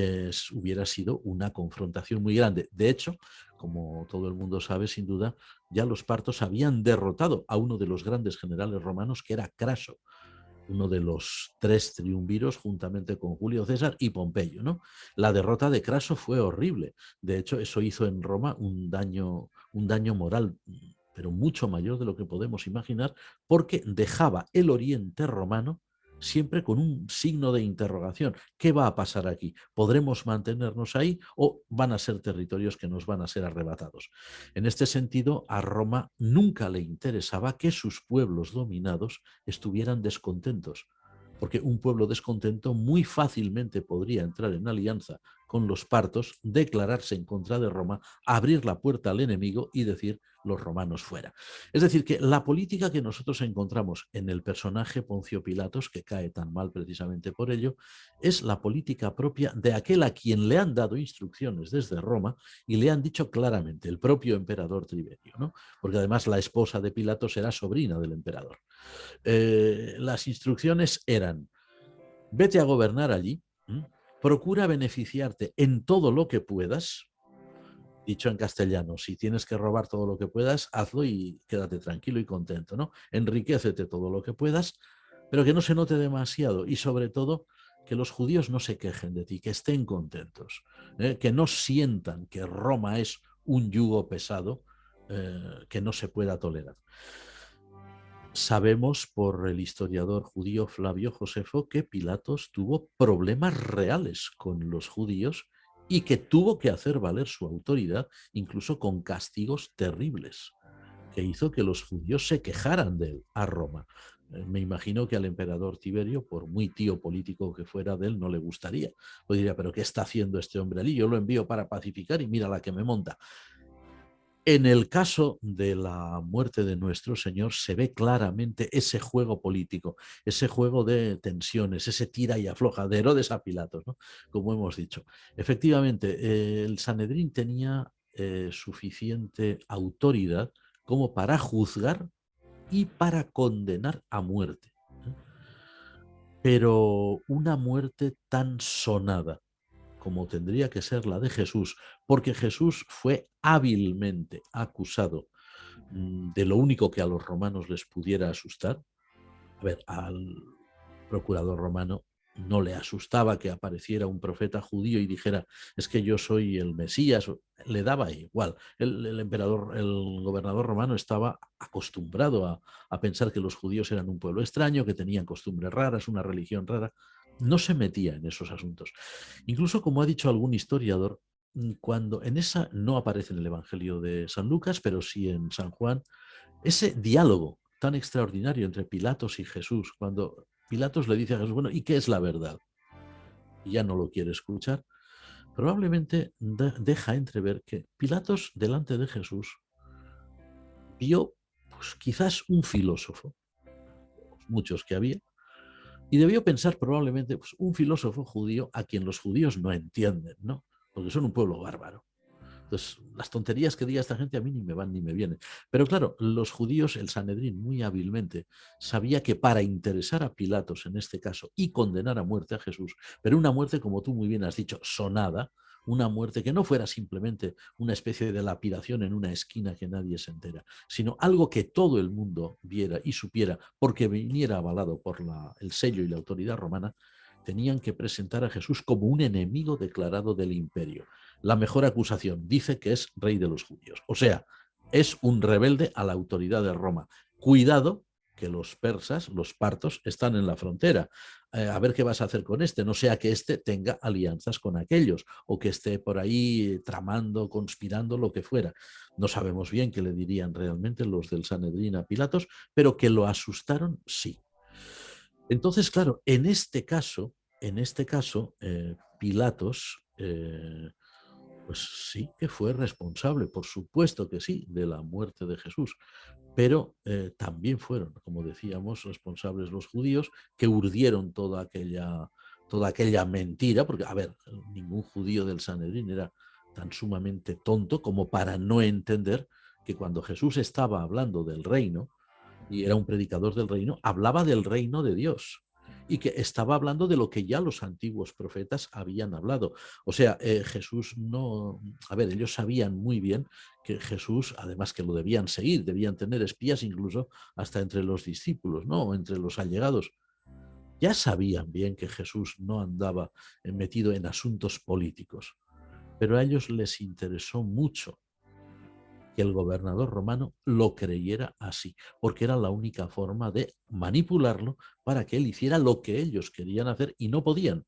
hubiera sido una confrontación muy grande. De hecho, como todo el mundo sabe, sin duda, ya los partos habían derrotado a uno de los grandes generales romanos, que era Craso, uno de los tres triunviros, juntamente con Julio César y Pompeyo, ¿no? La derrota de Craso fue horrible. De hecho, eso hizo en Roma un daño moral, pero mucho mayor de lo que podemos imaginar, porque dejaba el oriente romano siempre con un signo de interrogación. ¿Qué va a pasar aquí? ¿Podremos mantenernos ahí o van a ser territorios que nos van a ser arrebatados? En este sentido, a Roma nunca le interesaba que sus pueblos dominados estuvieran descontentos, porque un pueblo descontento muy fácilmente podría entrar en alianza con los partos, declararse en contra de Roma, abrir la puerta al enemigo y decir los romanos fuera. Es decir, que la política que nosotros encontramos en el personaje Poncio Pilatos, que cae tan mal precisamente por ello, es la política propia de aquel a quien le han dado instrucciones desde Roma y le han dicho claramente, el propio emperador Tiberio, ¿no? Porque además la esposa de Pilatos era sobrina del emperador. Las instrucciones eran: vete a gobernar allí, procura beneficiarte en todo lo que puedas, dicho en castellano, si tienes que robar todo lo que puedas, hazlo y quédate tranquilo y contento, ¿no? Enriquécete todo lo que puedas, pero que no se note demasiado y sobre todo que los judíos no se quejen de ti, que estén contentos, que no sientan que Roma es un yugo pesado que no se pueda tolerar. Sabemos por el historiador judío Flavio Josefo que Pilatos tuvo problemas reales con los judíos y que tuvo que hacer valer su autoridad incluso con castigos terribles, que hizo que los judíos se quejaran de él a Roma. Me imagino que al emperador Tiberio, por muy tío político que fuera de él, no le gustaría. O diría, pero ¿qué está haciendo este hombre allí? Yo lo envío para pacificar y mira la que me monta. En el caso de la muerte de nuestro Señor se ve claramente ese juego político, ese juego de tensiones, ese tira y afloja de Herodes a Pilatos, ¿no? Como hemos dicho. Efectivamente, el Sanedrín tenía suficiente autoridad como para juzgar y para condenar a muerte. Pero una muerte tan sonada como tendría que ser la de Jesús, porque Jesús fue hábilmente acusado de lo único que a los romanos les pudiera asustar. A ver, al procurador romano no le asustaba que apareciera un profeta judío y dijera, es que yo soy el Mesías, le daba igual. El emperador, el gobernador romano estaba acostumbrado a pensar que los judíos eran un pueblo extraño, que tenían costumbres raras, una religión rara. No se metía en esos asuntos. Incluso, como ha dicho algún historiador, cuando en esa no aparece en el Evangelio de San Lucas, pero sí en San Juan, ese diálogo tan extraordinario entre Pilatos y Jesús, cuando Pilatos le dice a Jesús, bueno, ¿y qué es la verdad? Y ya no lo quiere escuchar, probablemente deja entrever que Pilatos delante de Jesús vio pues, quizás un filósofo, muchos que había, y debió pensar probablemente pues, un filósofo judío a quien los judíos no entienden, ¿no? Porque son un pueblo bárbaro. Entonces, las tonterías que diga esta gente a mí ni me van ni me vienen. Pero claro, los judíos, el Sanedrín, muy hábilmente, sabía que para interesar a Pilatos en este caso y condenar a muerte a Jesús, pero una muerte, como tú muy bien has dicho, sonada, una muerte que no fuera simplemente una especie de lapidación en una esquina que nadie se entera, sino algo que todo el mundo viera y supiera porque viniera avalado por el sello y la autoridad romana, tenían que presentar a Jesús como un enemigo declarado del imperio. La mejor acusación dice que es rey de los judíos. O sea, es un rebelde a la autoridad de Roma. Cuidado, que los persas, los partos, están en la frontera. A ver qué vas a hacer con este, no sea que este tenga alianzas con aquellos o que esté por ahí tramando, conspirando, lo que fuera. No sabemos bien qué le dirían realmente los del Sanedrín a Pilatos, pero que lo asustaron, sí. Entonces, claro, en este caso, Pilatos, pues sí que fue responsable, por supuesto que sí, de la muerte de Jesús, pero también fueron, como decíamos, responsables los judíos que urdieron toda aquella mentira, porque, a ver, ningún judío del Sanedrín era tan sumamente tonto como para no entender que cuando Jesús estaba hablando del reino, y era un predicador del reino, hablaba del reino de Dios y que estaba hablando de lo que ya los antiguos profetas habían hablado. O sea, Jesús no... A ver, ellos sabían muy bien que Jesús, además que lo debían seguir, debían tener espías incluso hasta entre los discípulos, ¿no? O entre los allegados. Ya sabían bien que Jesús no andaba metido en asuntos políticos, pero a ellos les interesó mucho que el gobernador romano lo creyera así, porque era la única forma de manipularlo para que él hiciera lo que ellos querían hacer y no podían.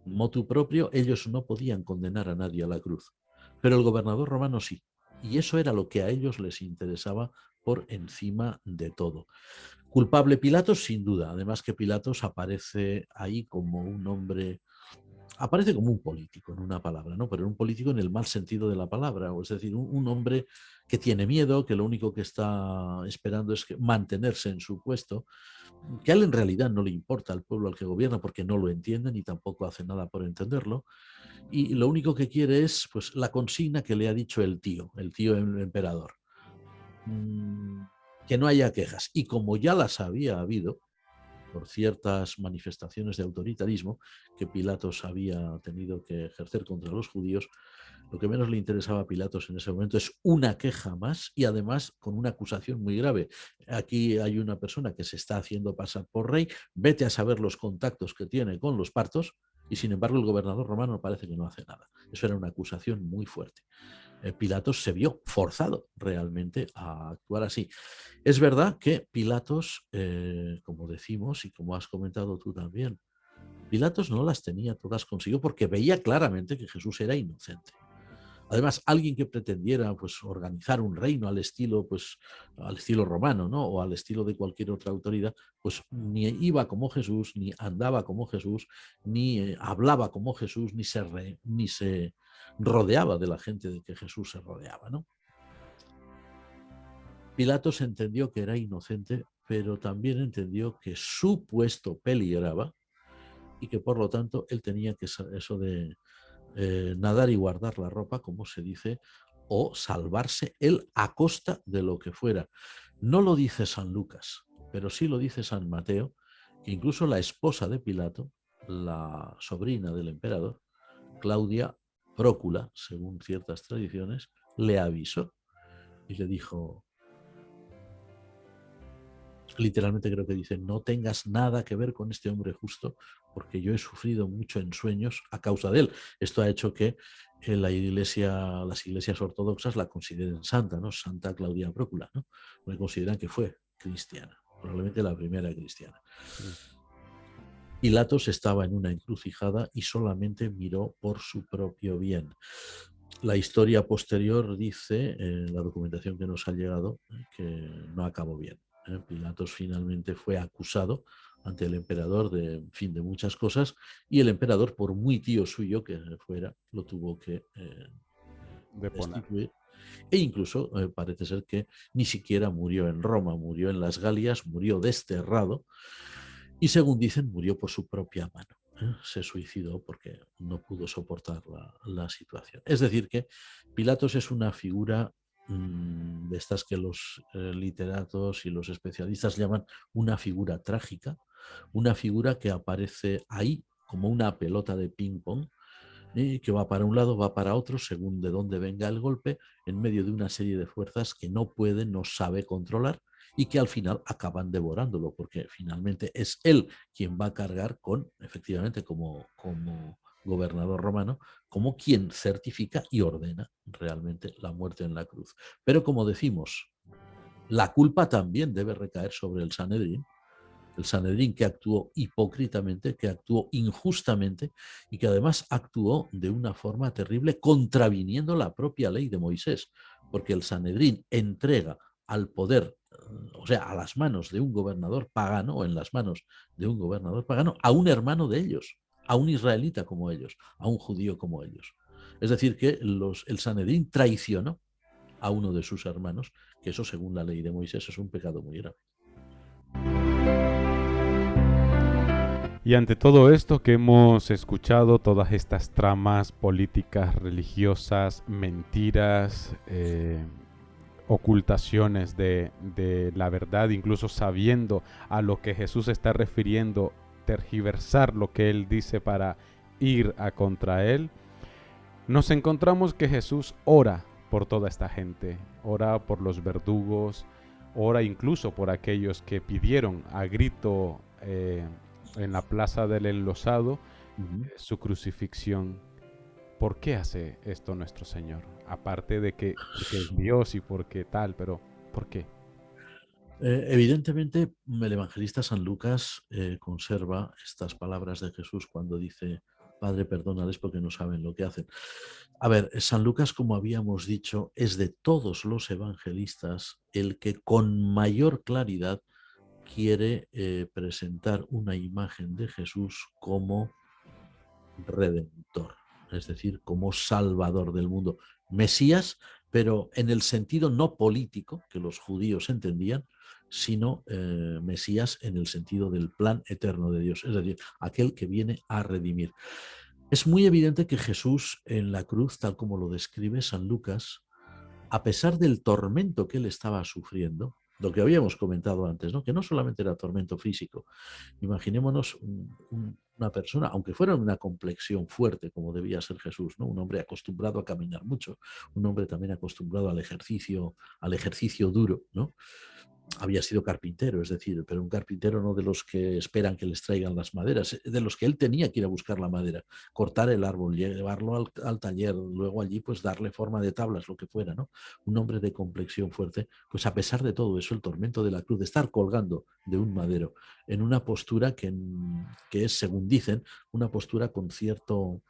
Motu propio, ellos no podían condenar a nadie a la cruz, pero el gobernador romano sí. Y eso era lo que a ellos les interesaba por encima de todo. Culpable Pilatos, sin duda. Además que Pilatos aparece ahí como un hombre, aparece como un político, en una palabra, ¿no? Pero un político en el mal sentido de la palabra, o es decir, un hombre que tiene miedo, que lo único que está esperando es mantenerse en su puesto, que a él en realidad no le importa al pueblo al que gobierna porque no lo entiende ni tampoco hace nada por entenderlo, y lo único que quiere es pues la consigna que le ha dicho el tío emperador. Que no haya quejas. Y como ya las había habido, por ciertas manifestaciones de autoritarismo que Pilatos había tenido que ejercer contra los judíos, lo que menos le interesaba a Pilatos en ese momento es una queja más y además con una acusación muy grave. Aquí hay una persona que se está haciendo pasar por rey, vete a saber los contactos que tiene con los partos y sin embargo el gobernador romano parece que no hace nada. Eso era una acusación muy fuerte. Pilatos se vio forzado realmente a actuar así. Es verdad que Pilatos, como decimos y como has comentado tú también, Pilatos no las tenía todas consigo porque veía claramente que Jesús era inocente. Además, alguien que pretendiera pues, organizar un reino pues, al estilo romano, ¿no? O al estilo de cualquier otra autoridad, pues ni iba como Jesús, ni andaba como Jesús, ni hablaba como Jesús, ni se rodeaba de la gente de que Jesús se rodeaba, ¿no? Pilatos entendió que era inocente, pero también entendió que su puesto peligraba y que por lo tanto él tenía que eso de nadar y guardar la ropa, como se dice, o salvarse él a costa de lo que fuera. No lo dice San Lucas, pero sí lo dice San Mateo, que incluso la esposa de Pilato, la sobrina del emperador, Claudia Prócula, según ciertas tradiciones, le avisó y le dijo, literalmente creo que dice, no tengas nada que ver con este hombre justo, porque yo he sufrido mucho en sueños a causa de él. Esto ha hecho que las iglesias ortodoxas la consideren santa, ¿no? Santa Claudia Prócula, ¿no? Porque consideran que fue cristiana, probablemente la primera cristiana. Pilatos estaba en una encrucijada y solamente miró por su propio bien. La historia posterior dice, en la documentación que nos ha llegado, que no acabó bien. Pilatos finalmente fue acusado ante el emperador de, en fin, de muchas cosas, y el emperador, por muy tío suyo que fuera, lo tuvo que destituir. E incluso parece ser que ni siquiera murió en Roma, murió en las Galias, murió desterrado, y según dicen, murió por su propia mano. Se suicidó porque no pudo soportar la situación. Es decir, que Pilatos es una figura de estas que los literatos y los especialistas llaman una figura trágica, una figura que aparece ahí como una pelota de ping-pong, que va para un lado, va para otro, según de dónde venga el golpe, en medio de una serie de fuerzas que no puede, no sabe controlar y que al final acaban devorándolo, porque finalmente es él quien va a cargar con, efectivamente, como gobernador romano, como quien certifica y ordena realmente la muerte en la cruz. Pero como decimos, La culpa también debe recaer sobre el Sanedrín que actuó hipócritamente, que actuó injustamente y que además actuó de una forma terrible contraviniendo la propia ley de Moisés, porque el Sanedrín entrega al poder, o sea, a las manos de un gobernador pagano, o en las manos de un gobernador pagano, a un hermano de ellos, a un israelita como ellos, a un judío como ellos. Es decir, que el Sanedrín traicionó a uno de sus hermanos, que eso según la ley de Moisés es un pecado muy grave. Y ante todo esto que hemos escuchado, todas estas tramas políticas, religiosas, mentiras, ocultaciones de la verdad, incluso sabiendo a lo que Jesús está refiriendo, tergiversar lo que Él dice para ir a contra Él, nos encontramos que Jesús ora por toda esta gente, ora por los verdugos, ora incluso por aquellos que pidieron a grito en la plaza del Enlosado su crucifixión. ¿Por qué hace esto nuestro Señor? Aparte de que es Dios y porque tal, pero ¿por qué? Evidentemente, el evangelista San Lucas conserva estas palabras de Jesús cuando dice: Padre, perdónales porque no saben lo que hacen. A ver, San Lucas, como habíamos dicho, es de todos los evangelistas el que con mayor claridad quiere presentar una imagen de Jesús como redentor, es decir, como salvador del mundo. Mesías, pero en el sentido no político que los judíos entendían, sino Mesías en el sentido del plan eterno de Dios, es decir, aquel que viene a redimir. Es muy evidente que Jesús en la cruz, tal como lo describe San Lucas, a pesar del tormento que él estaba sufriendo, lo que habíamos comentado antes, ¿no? Que no solamente era tormento físico. Imaginémonos una persona, aunque fuera una complexión fuerte, como debía ser Jesús, ¿no? Un hombre acostumbrado a caminar mucho, un hombre también acostumbrado al ejercicio duro, ¿no? Había sido carpintero, es decir, pero un carpintero no de los que esperan que les traigan las maderas, de los que él tenía que ir a buscar la madera, cortar el árbol, llevarlo al taller, luego allí pues darle forma de tablas, lo que fuera, ¿no? Un hombre de complexión fuerte, pues a pesar de todo eso, el tormento de la cruz, de estar colgando de un madero en una postura que es, según dicen, una postura con cierto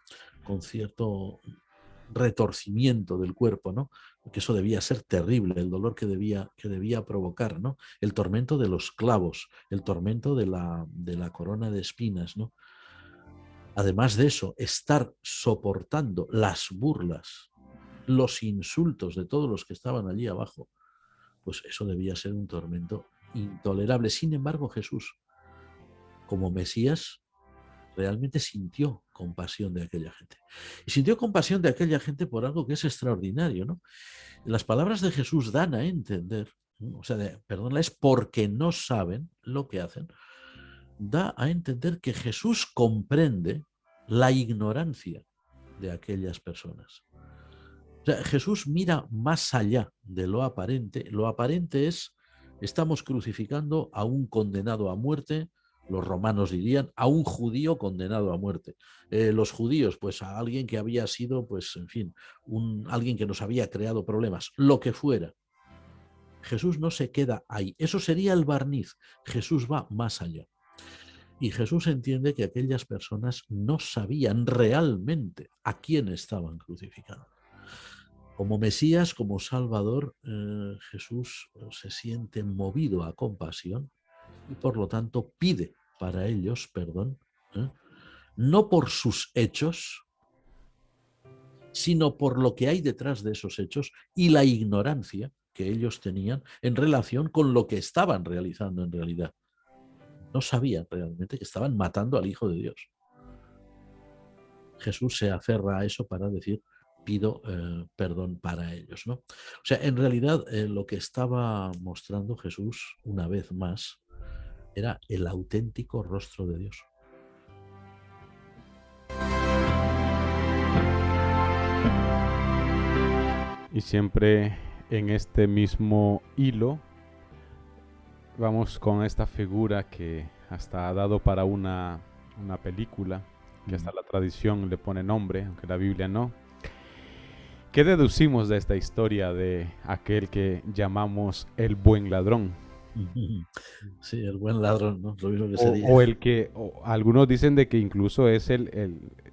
retorcimiento del cuerpo, ¿no? Que eso debía ser terrible, el dolor que debía provocar, ¿no? El tormento de los clavos, el tormento de la corona de espinas, ¿no? Además de eso, estar soportando las burlas, los insultos de todos los que estaban allí abajo, pues eso debía ser un tormento intolerable. Sin embargo, Jesús, como Mesías, realmente sintió compasión de aquella gente. Y sintió compasión de aquella gente por algo que es extraordinario, ¿no? Las palabras de Jesús dan a entender, ¿no? O sea, perdón, es porque no saben lo que hacen, da a entender que Jesús comprende la ignorancia de aquellas personas. O sea, Jesús mira más allá de lo aparente. Lo aparente es, estamos crucificando a un condenado a muerte, los romanos dirían, a un judío condenado a muerte. Los judíos, pues a alguien que había sido, pues en fin, alguien que nos había creado problemas, lo que fuera. Jesús no se queda ahí. Eso sería el barniz. Jesús va más allá. Y Jesús entiende que aquellas personas no sabían realmente a quién estaban crucificando. Como Mesías, como Salvador, Jesús se siente movido a compasión y por lo tanto pide para ellos perdón, no por sus hechos, sino por lo que hay detrás de esos hechos y la ignorancia que ellos tenían en relación con lo que estaban realizando en realidad. No sabían realmente que estaban matando al Hijo de Dios. Jesús se aferra a eso para decir: pido perdón para ellos, ¿no? O sea, en realidad lo que estaba mostrando Jesús una vez más era el auténtico rostro de Dios. Y siempre en este mismo hilo vamos con esta figura que hasta ha dado para una película, que hasta la tradición le pone nombre, aunque la Biblia no. ¿Qué deducimos de esta historia de aquel que llamamos el buen ladrón? Sí, el buen ladrón, ¿no? Lo mismo que O, sería. o el que, o algunos dicen de que incluso es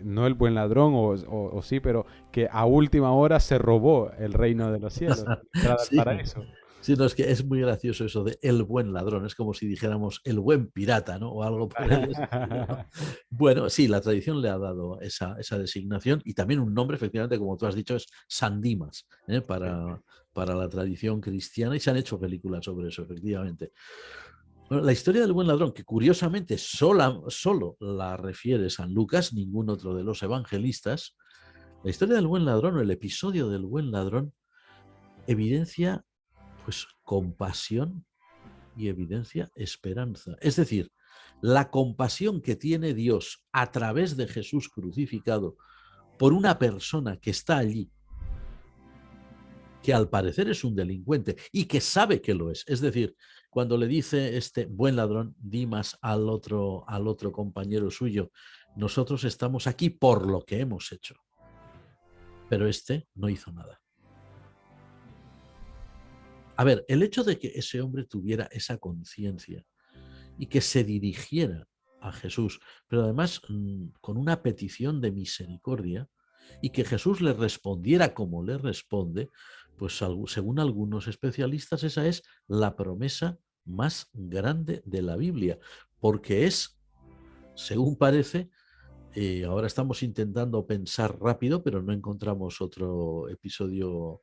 no el buen ladrón, o sí, pero que a última hora se robó el reino de los cielos, la entrada al Sí, paraíso. sí, no, es que es muy gracioso eso de el buen ladrón, es como si dijéramos el buen pirata, ¿no? O algo por el estilo, ¿no? Bueno, sí, la tradición le ha dado esa designación y también un nombre, efectivamente, como tú has dicho, es San Dimas, ¿eh? Para la tradición cristiana y se han hecho películas sobre eso, efectivamente. Bueno, la historia del buen ladrón, que curiosamente solo la refiere San Lucas, ningún otro de los evangelistas, la historia del buen ladrón o el episodio del buen ladrón evidencia pues compasión y evidencia esperanza. Es decir, la compasión que tiene Dios a través de Jesús crucificado por una persona que está allí, que al parecer es un delincuente y que sabe que lo es. Es decir, cuando le dice este buen ladrón Dimas al otro compañero suyo, nosotros estamos aquí por lo que hemos hecho. Pero este no hizo nada. A ver, el hecho de que ese hombre tuviera esa conciencia y que se dirigiera a Jesús, pero además con una petición de misericordia y que Jesús le respondiera como le responde, pues según algunos especialistas esa es la promesa más grande de la Biblia, porque es, según parece, ahora estamos intentando pensar rápido, pero no encontramos otro episodio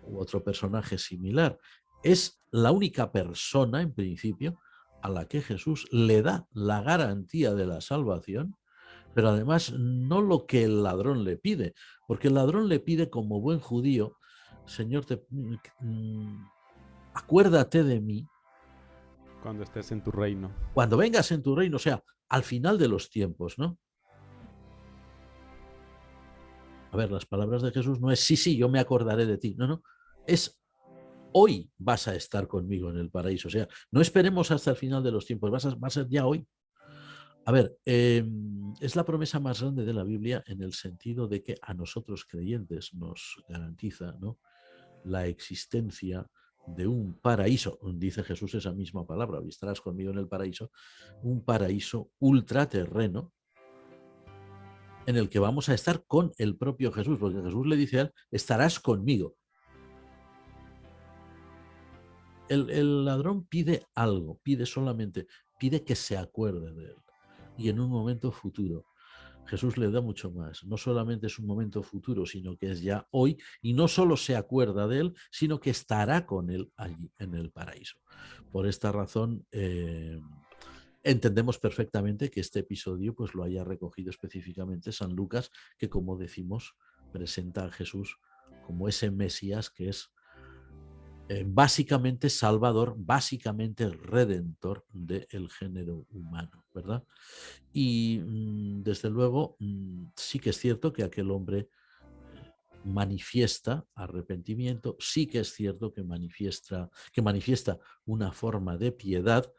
u otro personaje similar. Es la única persona, en principio, a la que Jesús le da la garantía de la salvación, pero además no lo que el ladrón le pide, porque el ladrón le pide como buen judío, Señor, acuérdate de mí Cuando estés en tu reino. cuando vengas en tu reino, o sea, al final de los tiempos, ¿no? A ver, las palabras de Jesús no es sí, sí, yo me acordaré de ti, no, no, es hoy vas a estar conmigo en el paraíso. O sea, no esperemos hasta el final de los tiempos, va a ser ya hoy. A ver, es la promesa más grande de la Biblia en el sentido de que a nosotros creyentes nos garantiza, ¿no?, la existencia de un paraíso, dice Jesús esa misma palabra, estarás conmigo en el paraíso, un paraíso ultraterreno en el que vamos a estar con el propio Jesús, porque Jesús le dice a él, estarás conmigo. El ladrón pide algo, pide que se acuerde de él. Y en un momento futuro, Jesús le da mucho más. No solamente es un momento futuro, sino que es ya hoy. Y no solo se acuerda de él, sino que estará con él allí en el paraíso. Por esta razón, entendemos perfectamente que este episodio pues, lo haya recogido específicamente San Lucas, que como decimos, presenta a Jesús como ese Mesías que es básicamente salvador, básicamente redentor del género humano, ¿verdad? Y desde luego sí que es cierto que aquel hombre manifiesta arrepentimiento, sí que es cierto que manifiesta una forma de piedad,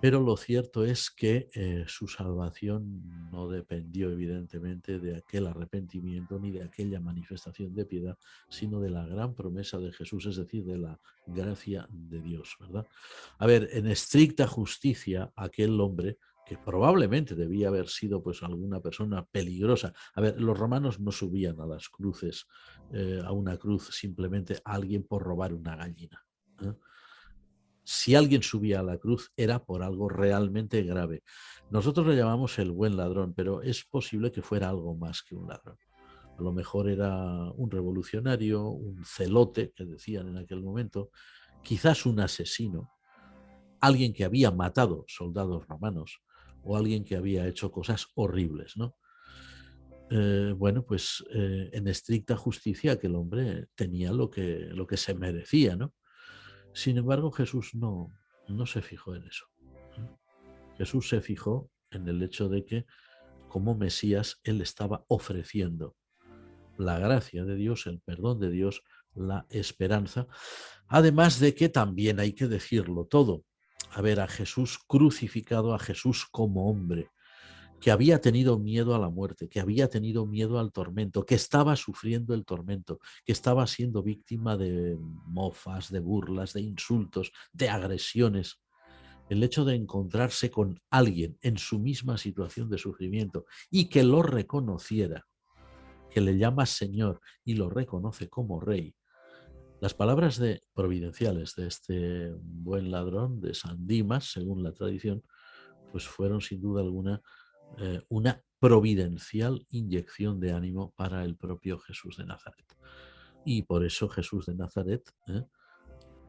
pero lo cierto es que su salvación no dependió evidentemente de aquel arrepentimiento ni de aquella manifestación de piedad, sino de la gran promesa de Jesús, es decir, de la gracia de Dios, ¿verdad? A ver, en estricta justicia, aquel hombre, que probablemente debía haber sido pues alguna persona peligrosa. A ver, los romanos no subían a las cruces, a una cruz simplemente a alguien por robar una gallina, ¿eh? Si alguien subía a la cruz era por algo realmente grave. Nosotros le llamamos el buen ladrón, pero es posible que fuera algo más que un ladrón. A lo mejor era un revolucionario, un celote, que decían en aquel momento, quizás un asesino, alguien que había matado soldados romanos o alguien que había hecho cosas horribles, ¿no? Bueno, pues en estricta justicia aquel hombre tenía lo que se merecía, ¿no? Sin embargo, Jesús no se fijó en eso. Jesús se fijó en el hecho de que como Mesías él estaba ofreciendo la gracia de Dios, el perdón de Dios, la esperanza, además de que también hay que decirlo todo. A ver, a Jesús crucificado, a Jesús como hombre. que había tenido miedo a la muerte, que había tenido miedo al tormento, que estaba sufriendo el tormento, que estaba siendo víctima de mofas, de burlas, de insultos, de agresiones. El hecho de encontrarse con alguien en su misma situación de sufrimiento y que lo reconociera, que le llama Señor y lo reconoce como Rey. Las palabras providenciales de este buen ladrón, de San Dimas, según la tradición, pues fueron sin duda alguna una providencial inyección de ánimo para el propio Jesús de Nazaret. Y por eso Jesús de Nazaret,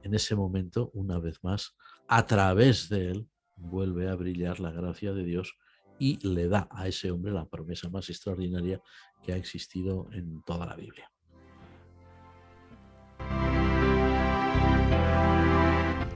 en ese momento, una vez más, a través de él, vuelve a brillar la gracia de Dios y le da a ese hombre la promesa más extraordinaria que ha existido en toda la Biblia.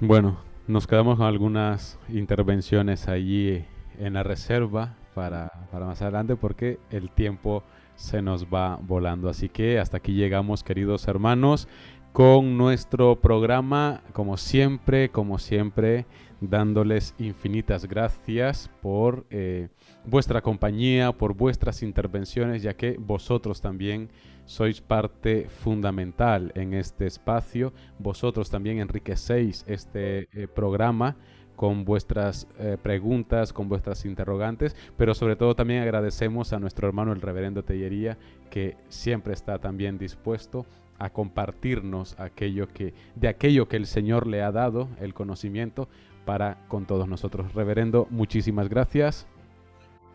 Bueno, nos quedamos con algunas intervenciones allí en la reserva para más adelante, porque el tiempo se nos va volando. Así que hasta aquí llegamos, queridos hermanos, con nuestro programa, como siempre, dándoles infinitas gracias por vuestra compañía, por vuestras intervenciones, ya que vosotros también sois parte fundamental en este espacio. Vosotros también enriquecéis este programa con vuestras preguntas, con vuestras interrogantes, pero sobre todo también agradecemos a nuestro hermano el reverendo Tellería, que siempre está también dispuesto a compartirnos aquello que el Señor le ha dado, el conocimiento, para con todos nosotros. Reverendo, muchísimas gracias.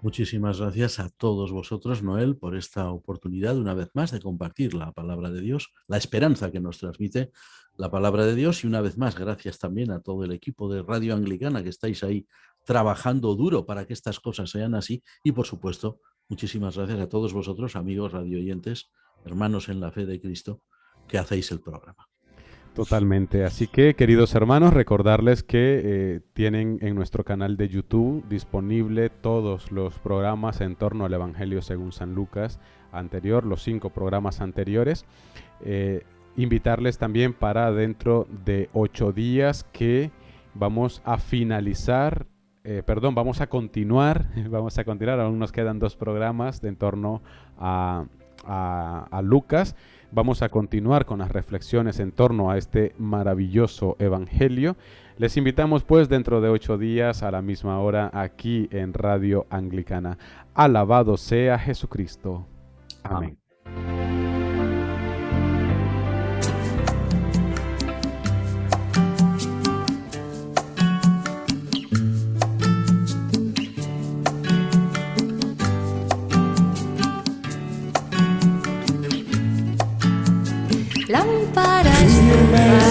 Muchísimas gracias a todos vosotros, Noel, por esta oportunidad, una vez más, de compartir la palabra de Dios, la esperanza que nos transmite la palabra de Dios, y una vez más, gracias también a todo el equipo de Radio Anglicana, que estáis ahí trabajando duro para que estas cosas sean así, y por supuesto, muchísimas gracias a todos vosotros, amigos radioyentes, hermanos en la fe de Cristo, que hacéis el programa. Totalmente. Así que, queridos hermanos, recordarles que tienen en nuestro canal de YouTube disponible todos los programas en torno al Evangelio según San Lucas anterior, los 5 programas anteriores. Invitarles también para dentro de 8 días que vamos a finalizar, vamos a continuar, aún nos quedan 2 programas en torno a Lucas. Vamos a continuar con las reflexiones en torno a este maravilloso evangelio. Les invitamos pues dentro de 8 días a la misma hora aquí en Radio Anglicana. Alabado sea Jesucristo. Amén. Lámpara es tu palabra.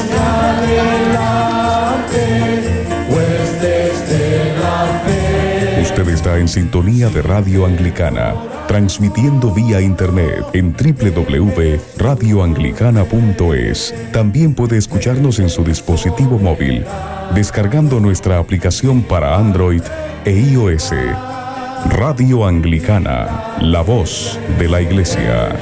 Usted está en sintonía de Radio Anglicana, transmitiendo vía internet en www.radioanglicana.es. También puede escucharnos en su dispositivo móvil, descargando nuestra aplicación para Android e iOS. Radio Anglicana, la voz de la Iglesia.